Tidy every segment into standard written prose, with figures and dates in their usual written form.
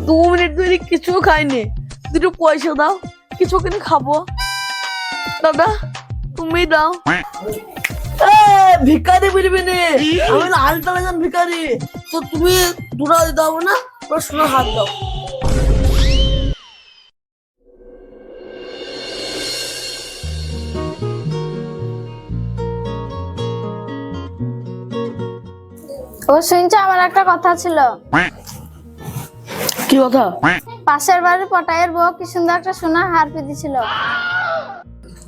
2 minute ধরে কিছু খাইনি, দুটো পয়সা দাও, কিছু কিনে খাবো। দাদা তুমি দাও। ভিকারি বেরবে নে, আমি আলতা লাগান ভিকারি। তো তুমি দুটা দিতে হবে না, সোনার হাত দাও। ও শুনছো, আমার একটা কথা ছিল। কি কথা? পাশের বাড়ির পটাইয়ের বউ কি সুন্দর একটা সোনার হার পেয়েছিল।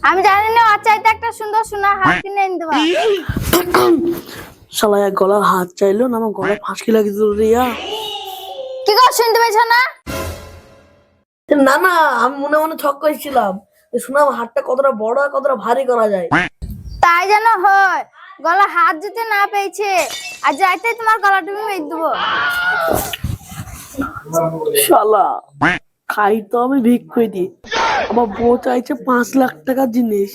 আমি জানি না ওর চাইতে একটা সুন্দর সোনার হার কিনে এনে দেবো। শালা এক গলার হাত চাইলো না, আমার গলায় ফাঁসকি লাগিয়ে দিল রিয়া। কি গো শুনতে পেয়েছ না? না না, আমি মনে মনে ছক করেছিলাম শোনাম হাতটা কতটা বড় আর কতটা ভারী করা যায়। তাই যেন হয়, গলা হাত যদি না পেয়েছে আর যাইতে তোমার গলাটা আমি মেরে দেবো। শালা খাই তো আমি ভিক করে দিই, আমার বউ চাইছে 5 লাখ টাকার জিনিস।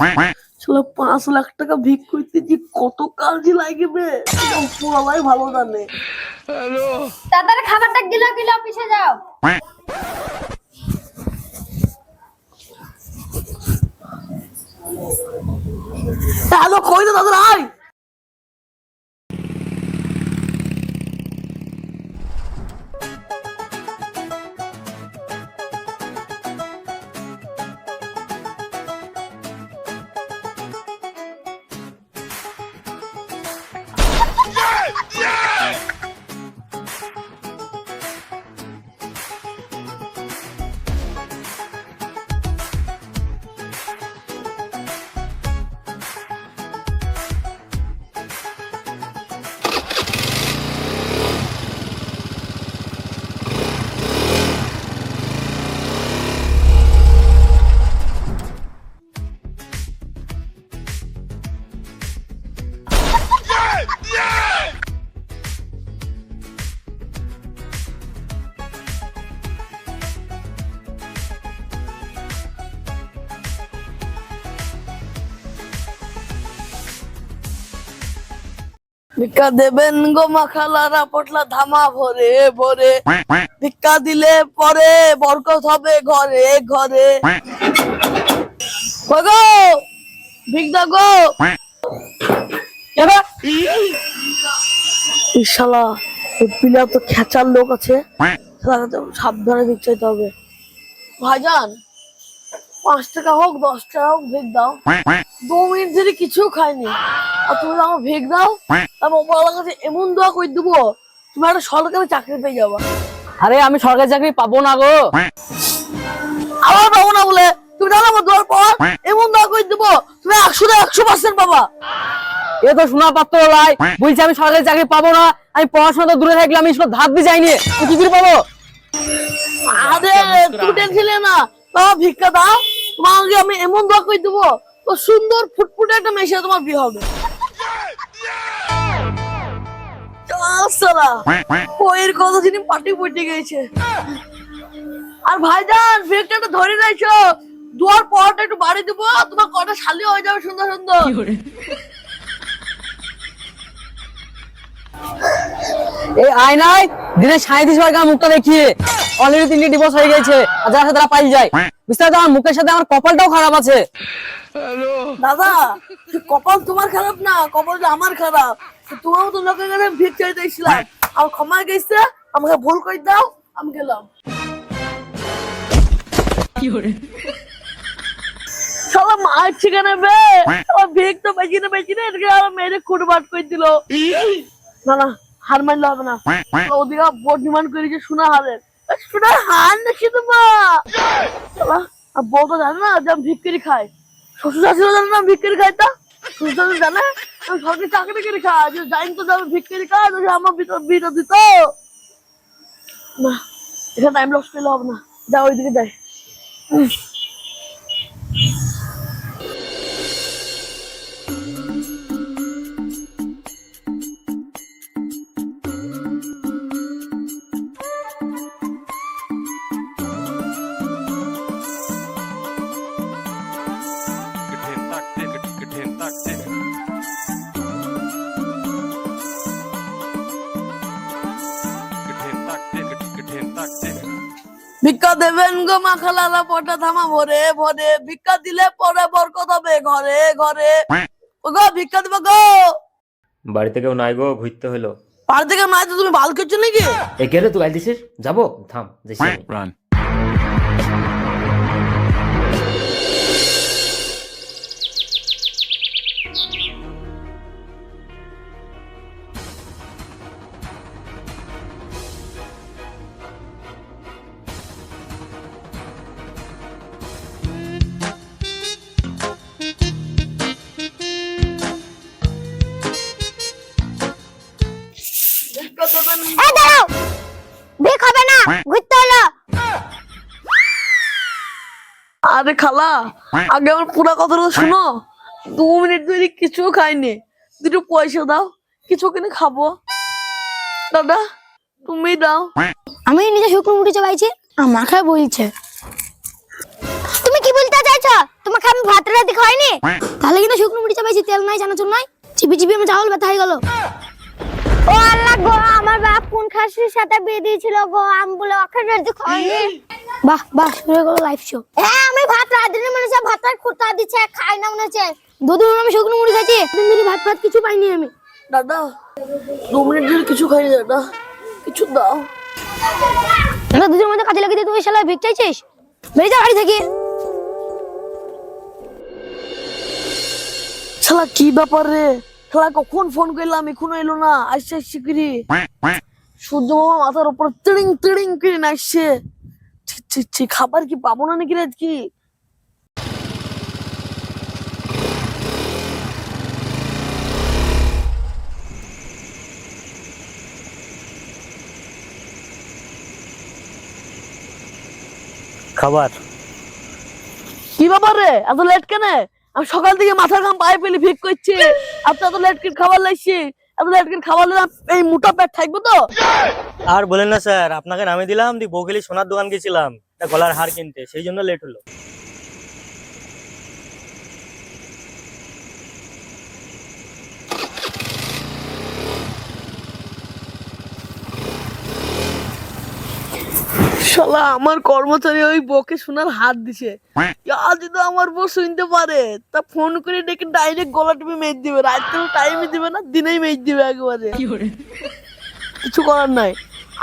শালা 5 লাখ টাকা ভিক করতে যে কত কাজে লাগবে পুরালাই ভালো জানে। তাড়াতাড়ি খাবারটা গিলো গিলো অফিসে যাও। হ্যালো, কই তো দাদা আয়। ভিক্ষা দেবেন গো মাখালারা পটলা ধামা ভরে ভরে, ভিক্ষা দিলে পরে বরকত হবে ঘরে ঘরে। গো ভিক্ষা গো। শালা পিলা তো খেচার লোক আছে, সাবধানে ভিক চাইতে হবে। ভাইজান 5 টাকা হোক 10 টাকা হোক ভিক দাও। 2 মিনিট ধরে কিছু খাইনি আর তুমি আমার ভিক দাও, আমি ওপরওয়ালার কাছে এমন দোয়া করে দেবো তুমি একটা সরকারি চাকরি পেয়ে যাবা। আরে আমি সরকারি চাকরি পাবো না গো। আবার পাবো না বলে তুমি জানো আমার দোয়ার পর এমন দোয়া করে দেবো তুমি 100% পাবা। এ তো শোনা পাত্র লাই, বলছি আমি সরকারি চাকরি পাবো না। আমি পড়াশোনা তো দূরে থাকলে আমি স্কুল ধাপ দিয়ে যাইনি, আমি কি করে পাবো? আরে তুমি টেনশন নিও না, বাবা ভিক্ষা দাও, তোমাকে আমি এমন দোয়া করে দেবো তো সুন্দর ফুটফুটে একটা মেশে তোমার বিয়ে হবে। ওর কথা যিনি পার্টি পড়তে গেছে। আর ভাইজান ভিক্ষাটা ধরে রাখছো, দুয়ার পরটা একটু বাড়ি দেবো, তোমার কটা শালি হয়ে যাবে সুন্দর সুন্দর। এই আয়নায় দিনে 37 বার আমার মুখটা দেখিয়ে অলরেডি 3টি ডিভোর্স হয়ে গেছে, আর যারা তারা পাই যায়। বুঝতে আমার মুখের সাথে আমার কপালটাও খারাপ আছে। দাদা কপাল তোমার খারাপ না, কপালটা আমার খারাপ। তোমার মতো লোকের কাছে ভিক চাইতে এসেছিলাম, আমার ক্ষমা গেছে, আমাকে ভুল করে দাও, আমি গেলাম। সবাই মার ঠিকানা বে, আমার ভিক তো বেশি না এটাকে আমার মেয়েরে খুঁটবাট করে দিল। না না, হার মানলে হবে না, ওদিকে বোর্ড ডিমান্ড করে যে সোনা হারের, সোনার হার নাকি তোমার বউ তো জানে না যে আমি ভিক্ষারি খাই, শ্বশুর শাশুড়ি জানে না ভিক্ষারি খাই, তা শ্বশুর শাশুড়ি জানে আমি সরকারি চাকরি করে খাই, জানি তো যাবে ভিক্ষারি খাই, আমার ভিতর বিটা দিত না। এখানে টাইম লস করলে হবে না, যা ওইদিকে যাই। ভিক্ষা দেবেন গো মা খালারা পটা ধামা ভরে ভরে, ভিক্ষা দিলে পরে বরকত হবে ঘরে ঘরে। ও গো ভিক্ষা দেবো গো। বাড়িতে কেউ নাই গো, ঘুরতে হলো। পার থেকে মাছ তুমি ভাল করছো নাকি? একে রে তুই আই দিছিস, যাবো থাম যাইছি আমি। Run. ভিক্ষা দেবেন। এই দাঁড়াও, ভিক হবে না, ঘুরতে হলো। আরে খালা, আগে আমার পুরা কথাটা শুনো। 2 মিনিট ধরে কিছু খাইনি, দুটো পয়সা দাও, কিছু কিনে খাবো। দাদা তুমি দাও। আমি নিজে শুকনো মুড়ি চাবাইছি, আমাকে বলছে। তুমি কি বলতে চাইছো? তোমাকে আমি ভাত রাতে খাইনি? তাহলে কিন্তু শুকনো মুড়ি চাবাইছি, তেল নাই, চানাচুর নাই, চিপি চিপি আমার চাউল ব্যথা হয়ে গেল। ও আল্লাহ গো, আমার বাপ কোন খাসির সাথে বিয়ে দিয়েছিল গো, আমি বলে ওকে রাতে খাইনি। বাহ বাহ, শুরু হয়ে গেল লাইভ শো। হ্যাঁ, আমি ভাত রাতে মনে হচ্ছে ভাতটা খুঁটা দিচ্ছে, খাই না মনে হচ্ছে। দুদিন আমি শুকনো মুড়ি খাইছি, 3 দিন ভাত ভাত কিছু পাইনি আমি। দাদা 2 মিনিট ধরে কিছু খাইনি, দাদা কিছু দাও। দাদা দুজনের মধ্যে কাজে লাগিয়ে দিয়ে তুই শালা ভিক চাইছিস? বেরিয়ে যা বাড়ি থেকে। শালা কি ব্যাপার রে? শালা কখন ফোন করলাম এখনো এলো না, আসছে আসছে করি। সূর্য মামা মাথার উপর তিড়িং তিড়িং করে নাচছে। ছি ছি ছি, খাবার কি পাবো না নাকি রে আজকে? খাবার কি ব্যাপার রে, এত লেট কেন? আমি সকাল থেকে মাথার ঘাম পায়ে ফেলে ভিক করছি, আপনি এত লেট করে খাবার লাগছি। এত লেট করে খাবার নিলাম, এই মোটা পেট থাকবো তো? আর বলেন না স্যার, আপনাকে নামে দিলাম দি বগলি সোনার দোকান গেছিলাম একটা গলার হার কিনতে, সেই জন্য লেট হলো। শালা আমার কর্মচারী ওই বউকে শোনার হাত দিছে। আজ যদি আমার বউ শুনতে পারে, তা ফোন করে ডেকে ডাইরেক্ট গলা টিপে মেজ দিবে। রাত্রেও টাইমই দিবে না, দিনেই মেজ দিবে একেবারে। কিছু করার নাই,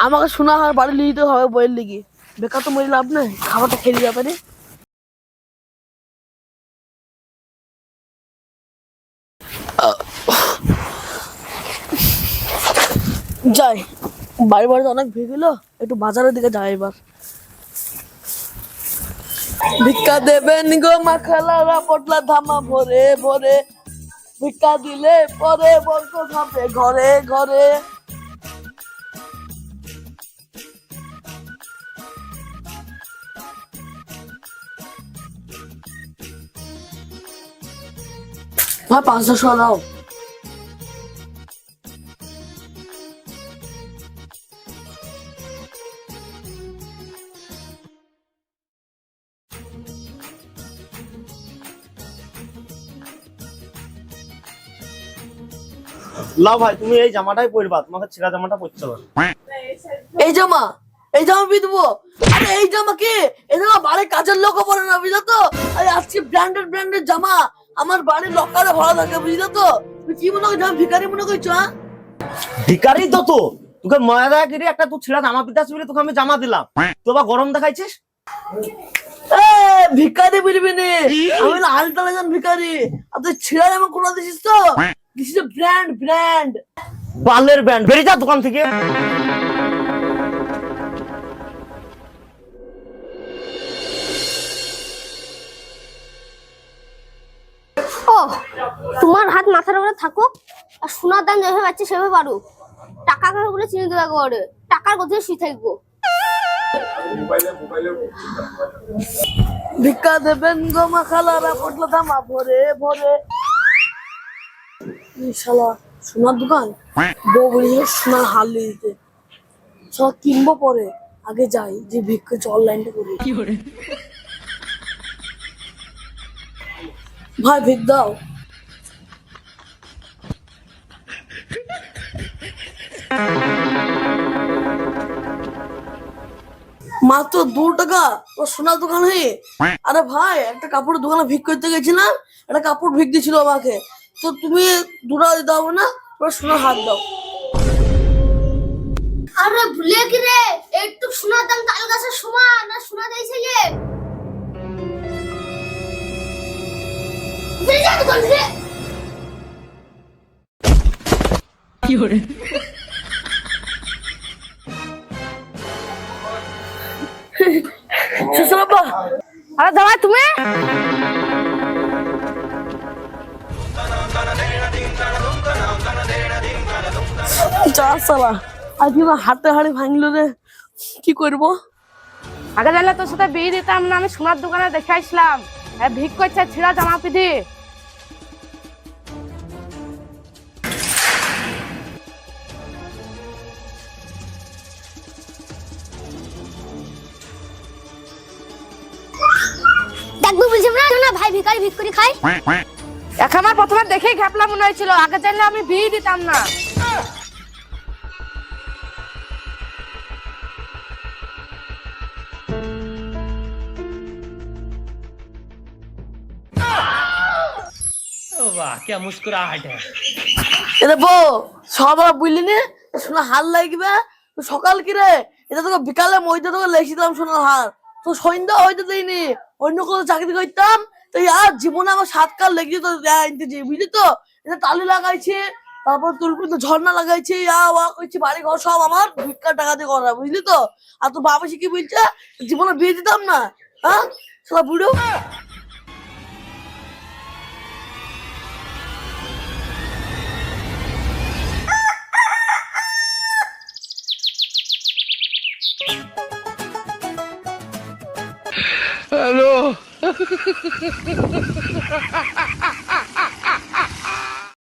আমাকে শোনা আর বাড়ি নিয়ে যেতে হবে বইয়ের লিগে। বেকার তো মরে লাভ নাই, খাবারটা খেয়ে যাবে রে। যাই, বাড়ি বাড়িতে অনেক ভিড় হলো, একটু বাজারের দিকে যাই এবার। ভিক্ষা দেবেন গো মা খালারা পটলা ধামা ভরে ভরে, ভিক্ষা দিলে পরে বরকত হবে ঘরে ঘরে। ভাই 500 দাও। লাও ভাই, তুমি এই জামাটাই পরবা, তোমাকে ছেঁড়া জামাটা পরতে হবে। এই জামা, এই জামা বিধবো? আরে এই জামা কি? এই জামা বাড়ির কাজের লোক পরে না, বুঝলো তো? আরে আজকে ব্র্যান্ডেড ব্র্যান্ডেড জামা আমার বাড়ির লকারে ভরা থাকে, বুঝলো তো? তুই কি মনে করছো আমি ভিখারি মনে করছো? হ্যাঁ, ভিখারি তো তো তোকে ময়দা গিরি একটা তুই ছেঁড়া জামা পিতাস বলে তোকে আমি জামা দিলাম, তো আবার গরম দেখাইছিস। ভিখারি বুঝবি নে, আমি আলতালা জান ভিখারি। আর তুই ছেড়ে জামা কোনা দিছিস তো? This is brand brand. বালের ব্যান্ড, বেরিয়ে যা দোকান থেকে। ও, তোমার হাত মাথার উপরে থাকুক, আর সোনার দাম যেভাবে পাচ্ছে সেভাবে পারো। টাকা কারো বলে চিনি দেওয়া করে, টাকার কথা শুয়ে থাকবো। ভিক্ষা দেবেন গো মা খালারা পটলা ধামা ভরে ভরে। শালা সোনার দোকান, বউ বলেছিল সোনার হাল দিতে। শালা কিনবো পরে, আগে যাই যে ভিক্ষা অনলাইনটা করি। ভাই ভিক দাও। মাত্র 2 টাকা ও সোনার দোকানে? আরে ভাই, একটা কাপড়ের দোকানে ভিক করতে গেছিলাম, একটা কাপড় ভিক দিয়েছিল আমাকে। তো তুমি 2 টাকা দিতে হবে না, ওরা সোনার হাত দাও। আরে ভুলে কি রে, একটু সোনার দাম তাল গাছের সমান, না সোনা দিয়েছে যে ফিরে যা দোকান থেকে। শ্বশুরাব্বা, আরে দাঁড়া তুমি। যা সালা, আজকে না হাতে হাড়ি ভাঙলো রে, কি করবো? আগে জানলে তোর সাথে বিয়ে দিতাম না, আমি সোনার দোকানে দেখে আসলাম ভিক করছে ছিঁড়া জামা পিঁধে। দেখবো বলছিলাম না ভাই ভিখারি ভিক করে খায়। এখন আমার প্রথমে দেখেই ঘাপলা মনে হয়েছিল, আগে জানলে আমি বিয়ে দিতাম না। এরে বউ, সকালবেলা বুঝলি নি সোনা হার লাগবে? তো সকাল কি রে, এটা তোকে বিকালে মইতে তোকে লেখছিলাম সোনার হার, তো সন্ধ্যা হইতে দিইনি। অন্য কোনো চাকরি করতাম তো আর জীবনে আমার 7 কাল লেগে তো আনতেছি, বুঝলি তো? এটা টালি লাগাইছি, তারপর তোর কিন্তু ঝর্ণা লাগাইছি, করছি, বাড়ি ঘর সব আমার ভিক্ষার টাকা দিয়ে করা, বুঝলি তো? আর তোর বাবা সে কি বলছে, জীবনে বিয়ে দিতাম না? হ্যাঁ সালা বুড়ো। हेलो